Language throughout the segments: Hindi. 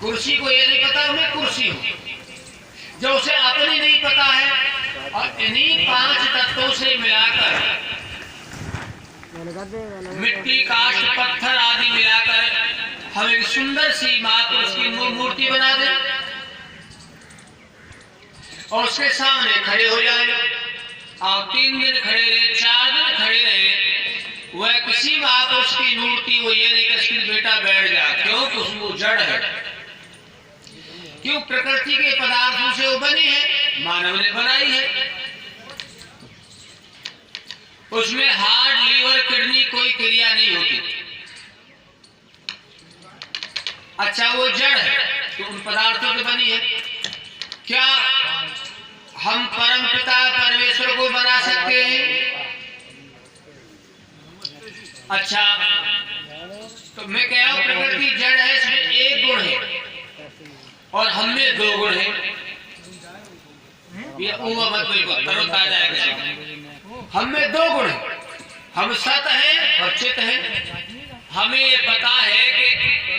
कुर्सी को ये नहीं पता मैं कुर्सी हूँ, जो उसे अपनी नहीं पता है। और इन्हीं 5 तत्वों से मिलाकर मिट्टी, काष्ठ, पत्थर आदि मिलाकर हम एक सुंदर सी महापुरुष की मूर्ति बना दें और उसके सामने खड़े हो जाए। आप 3 दिन खड़े रहे, 4 दिन खड़े रहे, वह किसी महापुरुष की मूर्ति वो ये नहीं कि बेटा बैठ जा, क्योंकि उसमें जड़ है। क्यों? प्रकृति के पदार्थों से वो बनी है, मानव ने बनाई है। उसमें हार्ट, लीवर, किडनी कोई क्रिया नहीं होती। अच्छा, वो जड़ है तो उन पदार्थों से बनी है। क्या हम परम पिता परमेश्वर को बना सकते हैं? अच्छा, तो मैं कह रहा हूं प्रकृति जड़ है, इसमें एक गुण है और हम में 2 गुण है। ये मत बिल्कुल तरोताजा है। हम में 2 गुण है, हम सत हैं और चित हैं। हमें ये पता है कि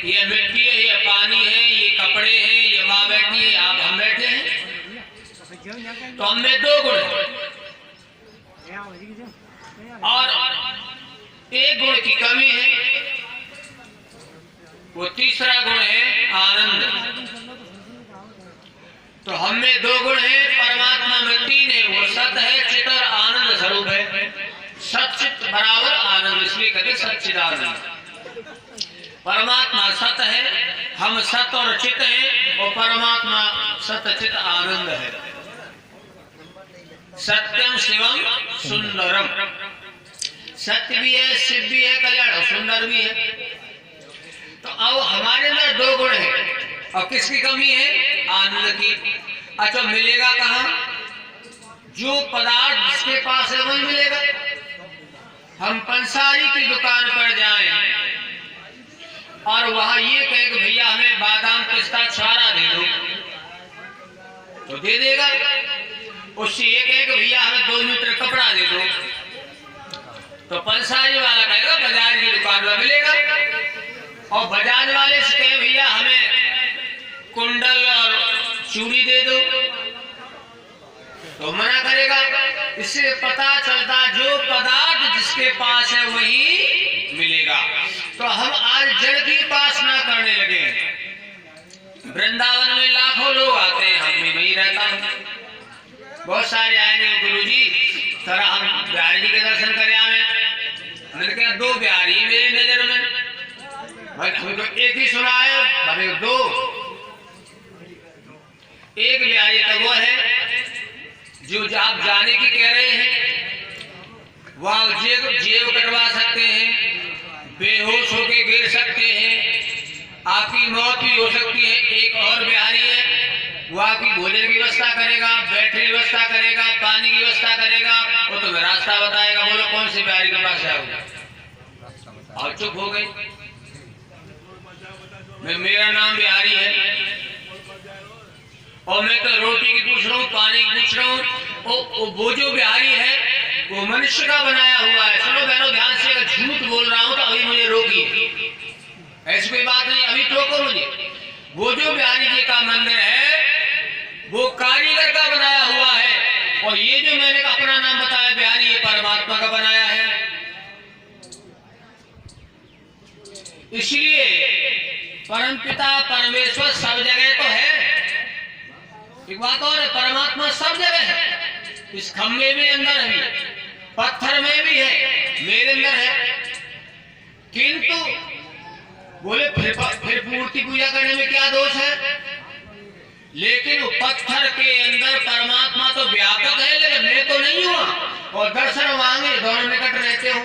ये मिट्टी है, ये पानी है, ये कपड़े हैं, ये माँ बैठी है, आप हम बैठे हैं, तो हम में 2 गुण है। और एक गुण की कमी है, वो तीसरा गुण है आनंद। तो हम में 2 गुण है, परमात्मा में 3 है, वो सत है, चित और आनंद स्वरूप है। सचित बराबर आनंद, इसलिए कहते सच्चिदानंद। परमात्मा सत है, हम सत और चित हैं, और परमात्मा सत चित आनंद है। सत्यम शिवम सुंदरम, सत्य भी है, शिव भी है, कल्याण सुंदर भी है। तो अब हमारे अंदर 2 गुण है और किसकी कमी है? आनंद की। अच्छा, मिलेगा कहाँ? जो पदार्थ जिसके पास है वही मिलेगा। हम पंसारी की दुकान पर जाएं और वहां ये कहे कि भैया हमें बादाम, पिस्ता, छुआरा दे दो, तो दे देगा। उससे ये कहे कि भैया हमें 2 मीटर कपड़ा दे दो, तो पंसारी वाला कहेगा बाजार की दुकान पर मिलेगा। और बाजार वाले से कहे भैया हमें कुंडल और चूड़ी दे दो, तो मना करेगा। इससे पता चलता जो पदार्थ जिसके पास है वही मिलेगा। तो हम आज जड़ की उपासना करने लगे। वृंदावन में लाखों लोग आते हैं, हम भी वही रहता हूँ। बहुत सारे आएंगे, गुरुजी थोड़ा हम बिहारी जी के दर्शन करे आए। मैंने कहा 2 बिहारी मेरी नजर में, हमें तो एक ही सुना है, हमें 2। एक बिहारी तो वो है जो आप जाने की कह रहे हैं, वह जेब कटवा सकते हैं, बेहोश होके गिर सकते हैं, आपकी मौत भी हो सकती है। एक और बिहारी है, वो आपकी भोजन की व्यवस्था करेगा, बैठने की व्यवस्था करेगा, पानी की व्यवस्था करेगा, वो तुम्हें रास्ता बताएगा। बोलो कौन से बिहारी के पास जाओगे? और चुप हो गई। मेरा नाम बिहारी है और मैं तो रोटी की पूछ रहा हूँ, पानी की पूछ रहा हूँ। वो जो बिहारी है वो मनुष्य का बनाया हुआ है। सुनो बहनों ध्यान से, अगर झूठ बोल रहा हूँ तो अभी मुझे रोकिए, ऐसी कोई बात नहीं, अभी टोको मुझे। वो जो बिहारी जी का मंदिर है वो कारीगर का बनाया हुआ है, और ये जो मैंने अपना नाम बताया बिहारी, ये परमात्मा का बनाया है। इसलिए परमपिता परमेश्वर सब जगह तो है। एक बात और है, परमात्मा सब जगह है। इस खम्भे में अंदर है, पत्थर में भी है, मेरे अंदर है। किंतु बोले फिर मूर्ति पूजा करने में क्या दोष है? लेकिन पत्थर के अंदर परमात्मा तो व्यापक है, लेकिन मैं तो नहीं हुआ। और दर्शन मांगे, दोनों निकट रहते हो।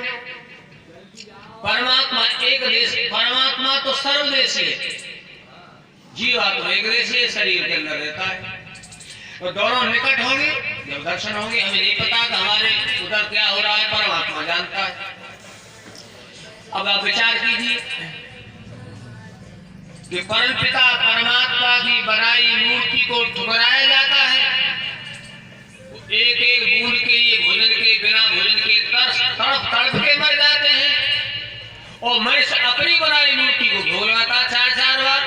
परमात्मा एक देश, परमात्मा तो सर्वदेशी है, जीवात्मा एक देशी शरीर के अंदर रहता है। तो दोनों निकट होंगे, जब दर्शन होंगे। हमें नहीं पता कि हमारे उधर क्या हो रहा है, परमात्मा जानता है। अब आप विचार कीजिए कि परमपिता परमात्मा की बनाई मूर्ति को ठुकराया जाता है। एक एक बूंद के लिए भोजन के बिना भोजन के तड़प तड़प के मर जाते हैं। और मनुष्य अपनी बनाई मूर्ति को भोग लगाता 4-4 बार।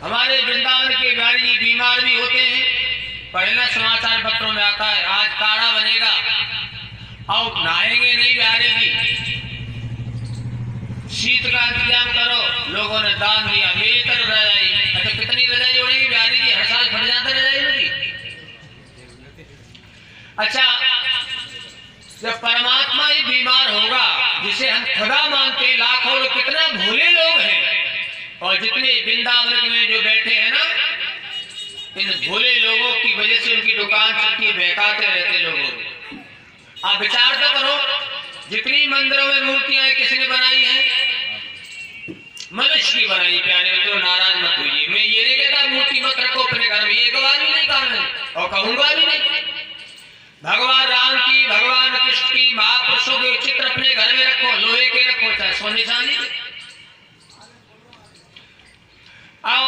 हमारे वृंदावन के बिहारी जी बीमार भी होते हैं, पहले समाचार पत्रों में आता है आज काढ़ा बनेगा और नहाएंगे नहीं बिहारी जी, शीत का इंतजाम करो। लोगों ने दान दिया, मेरी तरफ रजाई। अच्छा कितनी रजाई जोड़ेगी बिहारी जी, हर साल फट जाता रजाई होगी। अच्छा जब परमात्मा ही बीमार होगा जिसे हम खुदा मानते, लाखों लोग कितना भोले लोग हैं, और जितने वृंदावन में जो बैठे हैं ना, इन भोले लोगों की वजह से उनकी दुकान चलती है, बहकाते रहते लोगों। आप विचार तो करो, जितनी मंदिरों में मूर्तियां किसने बनाई हैं? मनुष्य की बनाई। प्यारे मित्रों नाराज मत होइए, मैं ये नहीं कहता मूर्ति मत रखो अपने घर में, ये बात भी नहीं कहा और कहूंगा भी नहीं। भगवान राम की, भगवान कृष्ण की, महापुरुषों के चित्र अपने घर में रखो, लोहे के रखो चाहे सोने चांदी के। आओ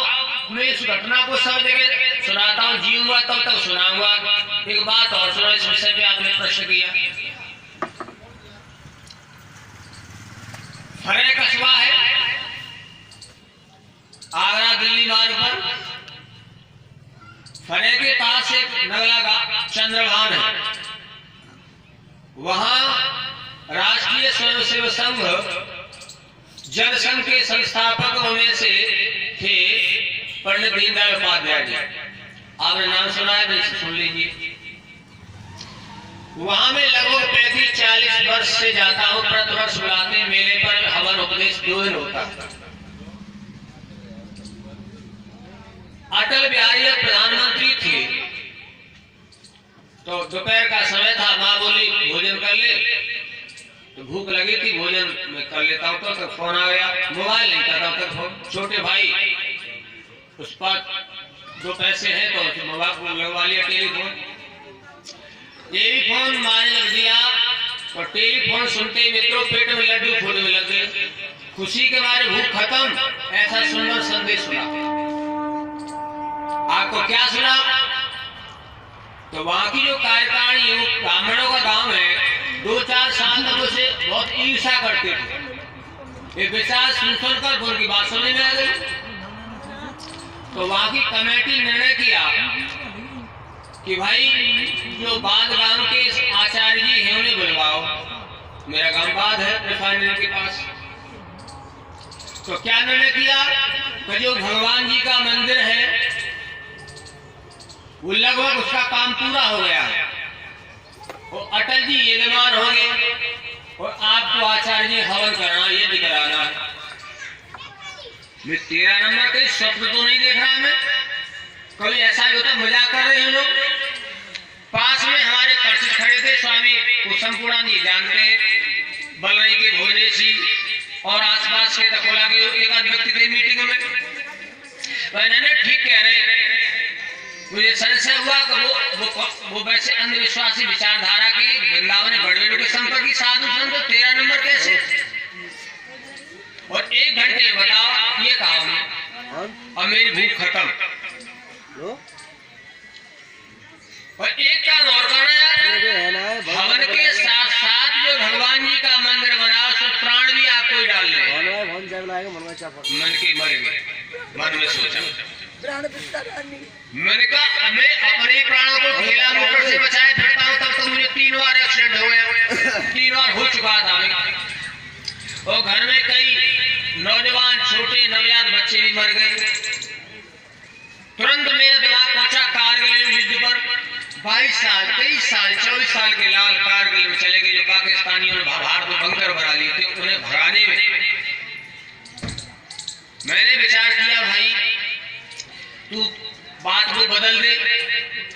मैं इस घटना को सब जगह सुनाता हूँ, जीऊंगा तब तक सुनाऊंगा। एक बात और सुनो, इस विषय पे आपने प्रश्न किया। फरे कस्बा है आगरा दिल्ली मार्ग पर, फरे के पास एक नगला चंद्रभान है। वहां राष्ट्रीय स्वयंसेवक संघ जनसंघ के संस्थापकों में से थे पंडित दीनदयाल उपाध्याय जी। आपने नाम सुना है, नहीं सुन लीजिए। वहां में लगभग 35-40 वर्ष से जाता हूँ। प्रति वर्ष बुलाते मेले पर हवन उपदेश 2 दिन होता। अटल बिहारी जब प्रधानमंत्री थे तो दोपहर का समय था, माँ बोली भोजन कर ले, तो भूख लगी थी, भोजन में कर लेता हूँ। तो फोन आ गया, मोबाइल नहीं था तब तक। छोटे भाई उस पर 2 पैसे हैं तो मोबाइल को लगवा लिया, टेलीफोन मारने लग दिया। और टेलीफोन सुनते ही मित्रों पेट में लड्डू फूटने लग गए। खुशी के मारे भूख खत्म, ऐसा सुंदर संदेश सुना। आपको क्या सुना? तो वहां की जो कार्यकारिणी ब्राह्मणों का गांव है, 2-4 साल तक उसे बहुत ईर्ष्या करते थे। ये बेचारा सुनकर उनकी बात समझ में आ गई। तो वहां की कमेटी निर्णय किया कि भाई जो बाद गांव के आचार्य जी हैं उन्हें बुलवाओ। मेरा गांव बाद है रिफाइनरी के पास। तो क्या निर्णय किया कि जो भगवान जी का मंदिर है वो लगभग उसका काम पूरा हो गया है, और अटल जी ये बीमार हो गए, और आपको आचार्य जी हवन करना, ये भी कराना है। मैं 13 नंबर के स्वप्न तो नहीं देख रहा मैं, कभी ऐसा भी होता मजाक कर रहे हैं लोग। पास में हमारे परिचित खड़े थे, स्वामी कुसुमपुरानी जानते हैं, बलराई के भोजनेश जी, और आसपास के दकोला के एक आध व्यक्ति थे मीटिंग में। मैंने ठीक कह रहे, मुझे संशय हुआ कि वो वैसे अंधविश्वासी विचारधारा के वृंदावन बड़े के संपर्क साधु संत 13 नंबर कैसे? और 1 घंटे बताओ ये कहा उन्हें, और मेरी भूख खत्म। और एक काम और करना यार, हवन के साथ साथ जो भगवान जी का मंदिर बना उसमें प्राण भी आपको डाल ले। मन के मर गए, मन में सोचा, मैंने कहा मैं अपने प्राणों को ठेला मोटर से बचाए फिरता हूँ, तब तो मुझे 3 बार एक्सीडेंट हो गया, 3 बार हो चुका था। और घर में कई नौजवान छोटे नवजात बच्चे भी मर गए। तुरंत मेरा दिमाग पहुंचा कारगिल युद्ध पर। 22 साल 23 साल 24 साल के लाल कारगिल में चले गए, जो पाकिस्तानियों ने भारत को बंकर बना लिए थे। उन्हें भगाने में मैंने विचार किया, भाई तू बात को बदल दे,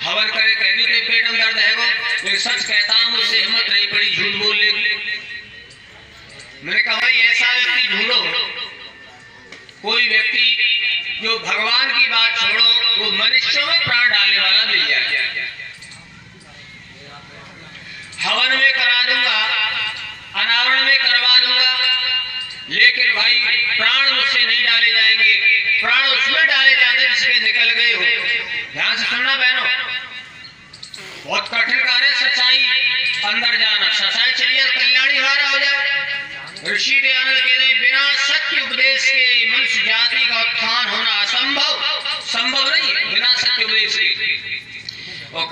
हवन करे, कहती तो पेट में दर्द है वो, लेकिन सच कहता हूं मुझसे हिम्मत नहीं पड़ी झूठ बोलने की। मैंने कहा भाई ऐसा व्यक्ति ढूंढो, कोई व्यक्ति जो भगवान की बात छोड़ो, वो मनुष्यों में प्राण डालने वाला मिल जाए। हवन में करा दूंगा, अनावरण में करवा दूंगा, लेकिन भाई प्राण मुझसे नहीं डाले जाएंगे। प्राण उसमें डाले जाते हैं जिसके निकल गए हो। ध्यान से सुनना बहनों, बहुत कठिन कार्य है सच्चाई अंदर जाना। सच्चाई चाहिए कल्याणी हमारा हो जाए। ऋषि दयानंद कहते बिना सत्य उपदेश के मनुष्य जाति का उत्थान होना असंभव।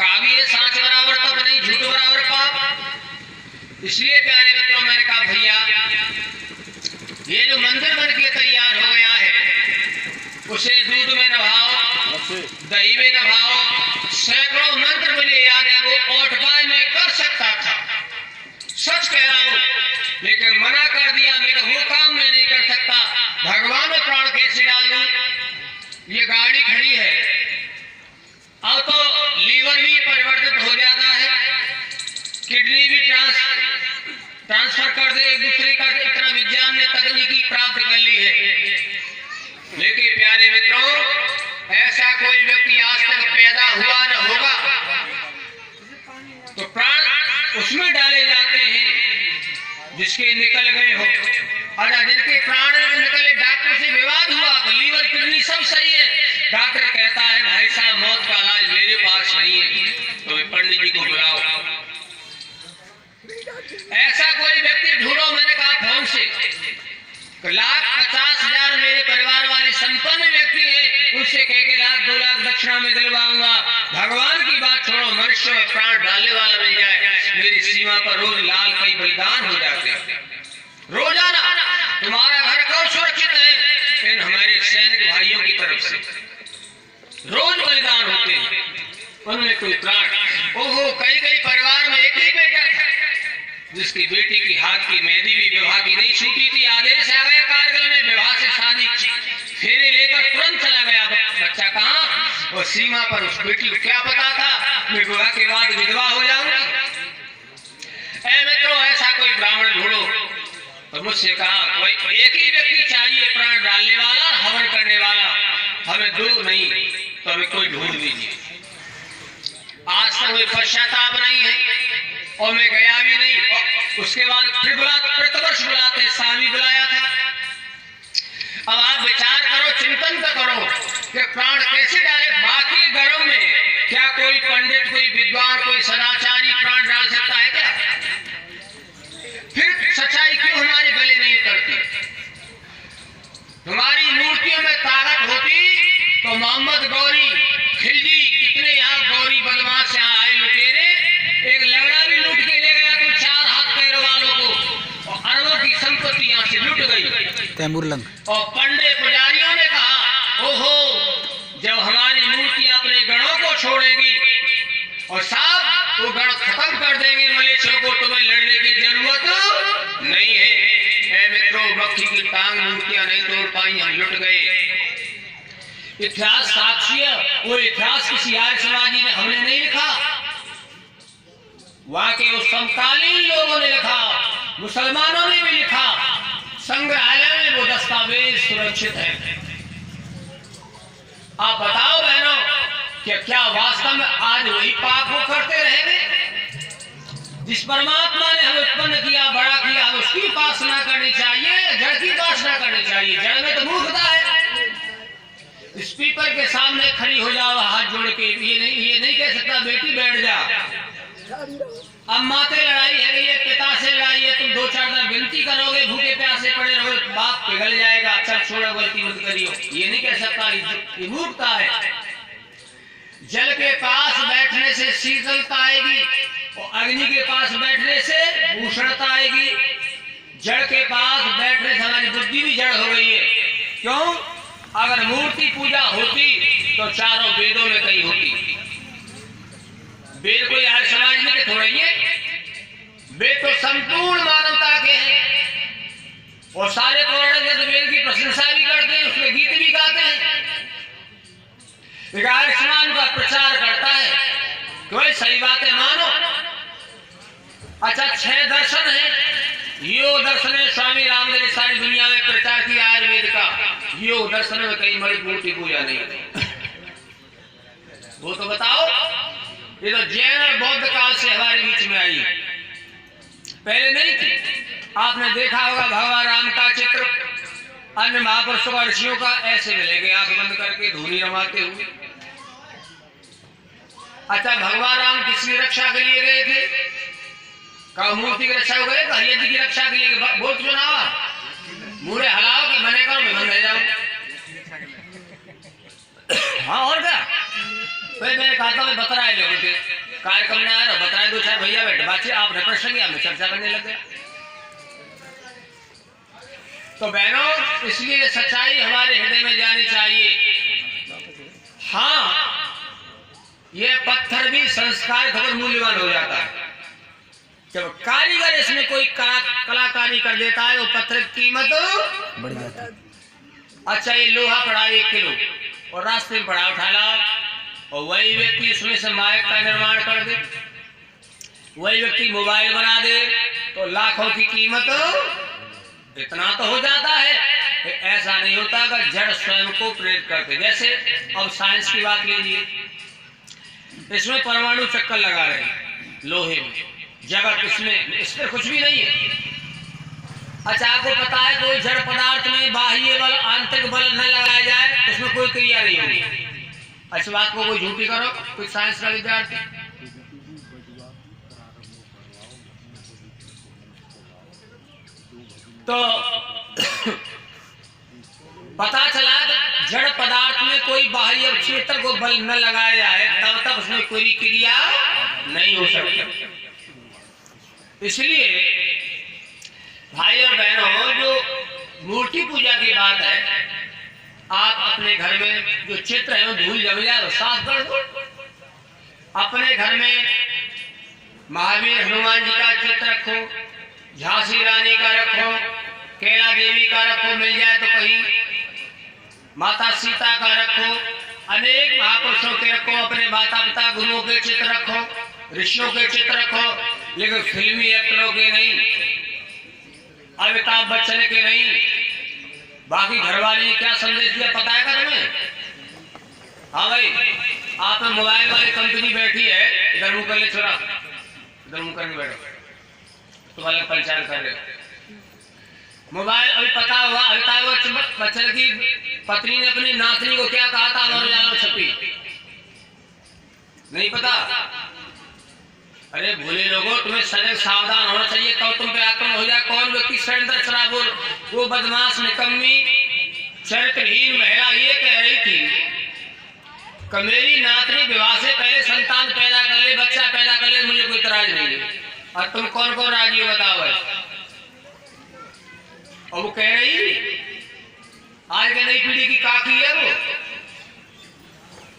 कहा भी है सांच बराबर तप नहीं, झूठ बराबर पाप। इसलिए प्यारे मित्रों मैंने कहा भैया ये जो मंदिर बन के तैयार हो गया है उसे दूध में नभाओ, दही में नभाओ, सैकड़ों मंत्र मुझे याद है वो ओटपाई में कर सकता था, सच कह रहा हूं, लेकिन मना कर दिया, मेरा वो काम मैं नहीं कर सकता। भगवान में प्राण कैसे डाल दूं? ये गाड़ी खड़ी है, अब तो लीवर भी परिवर्तित हो जाता है, किडनी भी ट्रांसफर कर दे एक दूसरे का, इतना विज्ञान ने तकनीकी प्राप्त कर ली है। लेकिन प्यारे मित्रों ऐसा कोई व्यक्ति आज तक पैदा हुआ न होगा, तो प्राण उसमें डाले जाते हैं जिसके निकल गए हो। अगर जिनके प्राण निकले, डॉक्टर से विवाद हुआ तो लीवर किडनी सब सही है, डॉक्टर कहता है भाई साहब मौत का इलाज मेरे पास नहीं है, तो पंडित जी को बुलाओ। ऐसा कोई व्यक्ति ढूंढो, मैंने कहा फोन से, 1,50,000 मेरे परिवार वाले संपन्न व्यक्ति हैं, उनसे कह के 1,00,000 2 लाख दक्षिणा में दिलवाऊंगा। भगवान की बात छोड़ो, मनुष्य में प्राण डालने वाला मिल जाए। मेरी सीमा पर रोज लाल कई बलिदान हो जाते हैं, रोजाना। तुम्हारा घर कब सुरक्षित है? इन हमारे सैनिक भाइयों की तरफ से रोज बलिदान होते हैं, उनमें कोई प्राण। ओहो, कई कई परिवार में एक ही बेटा था जिसकी बेटी की हाथ की मेहंदी भी विवाह की नहीं छूटी थी। आदेश आ गया कारगिल में, विवाह से शादी फेरे लेकर तुरंत चला गया। बच्चा कहाँ? और सीमा पर उस बेटी को क्या पता था मैं विवाह के बाद विधवा हो जाऊंगी। ऐ मित्रों ऐसा कोई ब्राह्मण ढूंढो। तो मुझसे कहा कोई एक ही व्यक्ति चाहिए प्राण डालने वाला, हवन करने वाला, हमें 2 नहीं तो हमें कोई ढूंढ दीजिए। आज तक कोई पश्चाताप नहीं है और मैं गया भी नहीं। उसके बाद फिर प्रतिवर्ष बुलाते, साल भी बुलाया था। अब आप विचार करो, चिंतन तो करो कि प्राण कैसे डाले। बाकी घरों में क्या कोई पंडित, कोई विद्वान, कोई सदाचारी प्राण डाल सकता है क्या? फिर सच्चाई क्यों हमारे गले नहीं उतरती? हमारी मूर्तियों में ताकत होती तो मोहम्मद गौरी, खिलजी, कितने यहाँ गौरी बदमाश यहाँ आए लुटेरे, एक लगड़ा भी लूट के ले गया तो 4 हाथ पैरों वालों को, और अरबों की संपत्ति यहाँ से लुट गई। तैमूरलंग और पंडे पुजारियों ने कहा ओहो, जब हमारी मूर्तियां अपने गणों को छोड़ेगी और साहब वो गण खत्म कर देंगे मलेच्छों को, तुम्हें लड़ने की जरूरत नहीं है। ऐ मित्रों मक्खी की टांग मूर्तियां नहीं तोड़ पाई, हम लुट गए। इतिहास साक्षी है, वो इतिहास किसी आर्य समाजी ने हमने नहीं लिखा, वहां के उस समकालीन लोगों ने लिखा, मुसलमानों ने भी लिखा। संग्रहालय में वो दस्तावेज सुरक्षित है। आप बताओ बहनों कि क्या वास्तव में आज वही पाप वो करते रहेंगे? जिस परमात्मा ने हमें उत्पन्न किया, बड़ा किया, उसकी उपासना करनी चाहिए, जड़ की उपासना करनी चाहिए। जड़ में तो मूर्खता है। स्पीकर के सामने खड़ी हो जाओ हाथ जोड़ के, ये नहीं कह सकता बेटी बैठ जा। अम्मा से लड़ाई है, ये पिता से लड़ाई है, तुम 2-4 दिन विनती करोगे, भूखे प्यासे पड़े रहोगे, बाप पिघल जाएगा, चल छोड़ो गलती मत करियो, ये नहीं कह सकता। ये मूर्खता है। जल के पास बैठने से शीतलता आएगी और अग्नि के पास बैठने से उष्णता आएगी। जड़ के पास बैठने से हमारी बुद्धि भी जड़ हो गई है। क्यों? अगर मूर्ति पूजा होती तो चारों वेदों में कहीं होती। वेद कोई आर्य समाज में के थोड़ा ही है, वेद तो संपूर्ण मानवता के हैं और सारे पौराणिक वेद की प्रशंसा भी करते हैं, उसमें गीत भी गाते हैं। आर्य समाज का प्रचार करता है कोई सही बातें मानो। अच्छा 6 दर्शन है, योग दर्शन है, स्वामी रामदेव ने सारी दुनिया में प्रचार किया आयुर्वेद का। योग दर्शन में कहीं मणि मूर्ति पूजा नहीं होती, वो तो बताओ। ये तो जैन और बौद्ध काल से हमारे बीच में आई, पहले नहीं थी। आपने देखा होगा भगवान राम का चित्र अन्य महापुरुषों का, ऋषियों का ऐसे मिलेंगे आंख बंद करके धूनी रमाते हुए। अच्छा भगवान राम किसकी रक्षा के लिए गए थे? कहा मूर्ति की रक्षा हो गए, हरियत जी की रक्षा के लिए। बोल क्यों ना मुझे हलाओ कि मैंने कहा मैं बन जाऊं। हाँ और क्या फिर मैंने कहा था मैं बतराए लोगों के कार्यक्रम में आया, बतराए दो चार भैया बैठे बातचीत, आपने प्रश्न किया, मैं चर्चा करने लग गया। तो बहनों, इसलिए सच्चाई हमारे हृदय में जानी चाहिए। हाँ, ये पत्थर भी संस्कार खबर मूल्यवान हो जाता है। जब कारीगर इसमें कोई कलाकारी कर देता है, वो पत्थर की कीमत बढ़ जाती है। अच्छा, ये लोहा पड़ा 1 किलो और रास्ते में पड़ा उठा ला, और वही व्यक्ति उसमें से माइक का निर्माण कर दे, वही व्यक्ति मोबाइल बना दे, तो लाखों की कीमत इतना तो हो जाता है। ऐसा नहीं होता अगर जड़ स्वयं को प्रेरित करते। जैसे अब साइंस की बात लीजिए, इसमें परमाणु चक्कर लगा रहे हैं लोहे में, जगत इसमें कुछ भी नहीं है। अच्छा, आपको पता है कोई जड़ पदार्थ में बाह्य बल आंतरिक बल न लगाया जाए, उसमें कोई क्रिया नहीं होगी। इस बात को कोई झूठी करो, कोई साइंस का विद्यार्थी, तो पता चला कि जड़ पदार्थ में कोई बाह्य क्षेत्र को बल न लगाया जाए, तब तक उसमें कोई क्रिया नहीं हो सकती। इसलिए भाई और बहनों, जो मूर्ति पूजा की बात है, आप अपने घर में जो चित्र है वो धूल जम जाए, साफ कर दो। अपने घर में महावीर हनुमान जी का चित्र रखो, झांसी रानी का रखो, कैला देवी का रखो, मिल जाए तो कहीं माता सीता का रखो, अनेक महापुरुषों के रखो, अपने माता पिता गुरुओं के चित्र रखो, ऋषियों के चित्र रखो, लेकिन फिल्मी एक्टरों के नहीं, अमिताभ बच्चन के नहीं। बाकी घरवाले ने क्या संदेश दिया पता है क्या तुम्हें? हाँ भाई, आप में मोबाइल वाली कंपनी बैठी है, इधर मुंह कर ले छोरा, इधर मुंह करके बैठो, तुम्हारे पंचायत कर रहे मोबाइल। अभी पता हुआ अमिताभ बच्चन की पत्नी ने अपनी नातनी को क्या कहा था, अमर उजाला में छपी, नहीं पता? अरे भोले लोगों, तुम्हें सजग सावधान होना चाहिए, कब तुम पे आक्रमण हो जाए। कौन व्यक्ति सरेंद्र शराबुर, वो बदमाश निकम्मी चरित्रहीन महिला ये कह रही थी कि मेरी नातनी विवाह से पहले संतान पैदा कर ले, बच्चा पैदा कर ले, मुझे कोई इतराज नहीं है। और तुम कौन कौन राजी हो बताओ भाई? और वो कह रही आज की नई पीढ़ी की काकी है, वो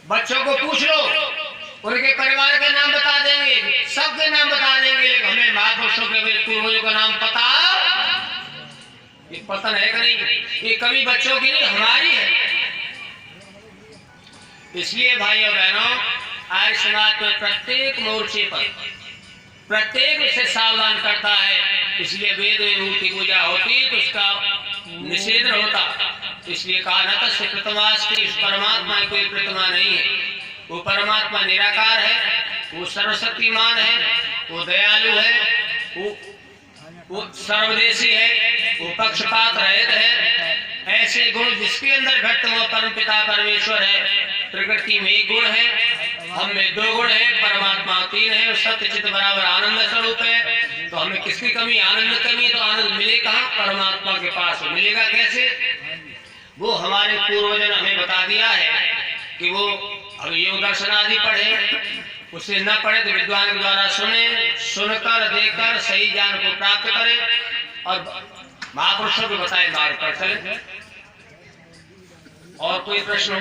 बच्चों को पूछ लो, उनके परिवार के नाम बता देंगे, सबके नाम बता देंगे, लेकिन हमें महापुरुषों के पूर्वजों का नाम पता, ये पतन है कि नहीं? ये कभी बच्चों की नहीं, हमारी है। इसलिए भाइयों बहनों, आर्य समाज में प्रत्येक मोर्चे पर प्रत्येक से सावधान करता है। इसलिए वेद में मूर्ति पूजा होती तो उसका निषेध होता। इसलिए कहा न तस्य प्रतिमास्ति, इस परमात्मा की कोई प्रतिमा नहीं है। वो परमात्मा निराकार है, वो सर्वशक्तिमान है, वो दयालु है, वो सर्वदेशी है, वो पक्षपात रहित है। ऐसे गुण जिसके अंदर घटते हुआ परमपिता परमेश्वर है। प्रकृति में एक गुण है, हम में 2 गुण है, परमात्मा 3 है, सत्य चित्त बराबर आनंद स्वरूप है। तो हमें किसकी कमी? आनंद कमी। तो आनंद मिले कहाँ? परमात्मा के पास। मिलेगा कैसे? वो हमारे पूर्वजन हमें बता दिया है कि वो हम योग दर्शन आदि पढ़े, उसे न पढ़े तो विद्वान के द्वारा सुने, सुनकर देखकर सही ज्ञान को प्राप्त करें और महापुरुषों को बताए मार्ग पर चले। और कोई प्रश्न?